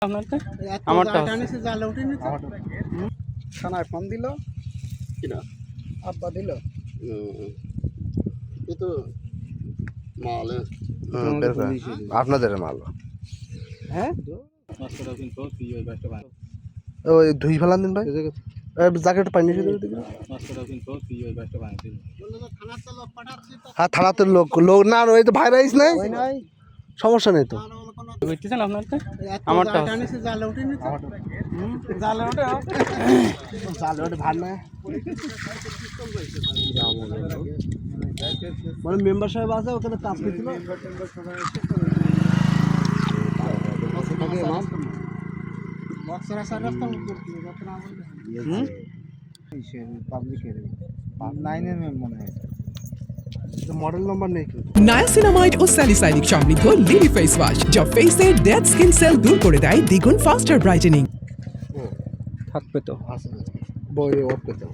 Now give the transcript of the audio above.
আপনারটা আমারটা থানায় ফোন দিল কিনা আব্বা দিল এ তো মাল আপনাদের মাল হ্যাঁ ওই ধুই ফেলান দিন ভাই জ্যাকেট পাইনি হ্যাঁ থানাতে লোক লোক না ওই তো ভাইরাইস নাই সমস্যা নেই তো বুঝতেছেন আপনারটা আমারটা জালে উঠেনি জালে ওঠে জালে ওঠে ভার না মানে মেম্বার সাহেব আছে ওখানে কাজ করছিল মডেল নাম্বার নেই নায়াসিনামাইড ও স্যালিসাইলিক সমৃদ্ধ লিলি ফেস ওয়াশ যা ফেসের ডেড স্কিন সেল দূর করে দেয় দ্বিগুণ ফাস্টার ব্রাইটেনিং। থাকবে তো বই ওর পেতে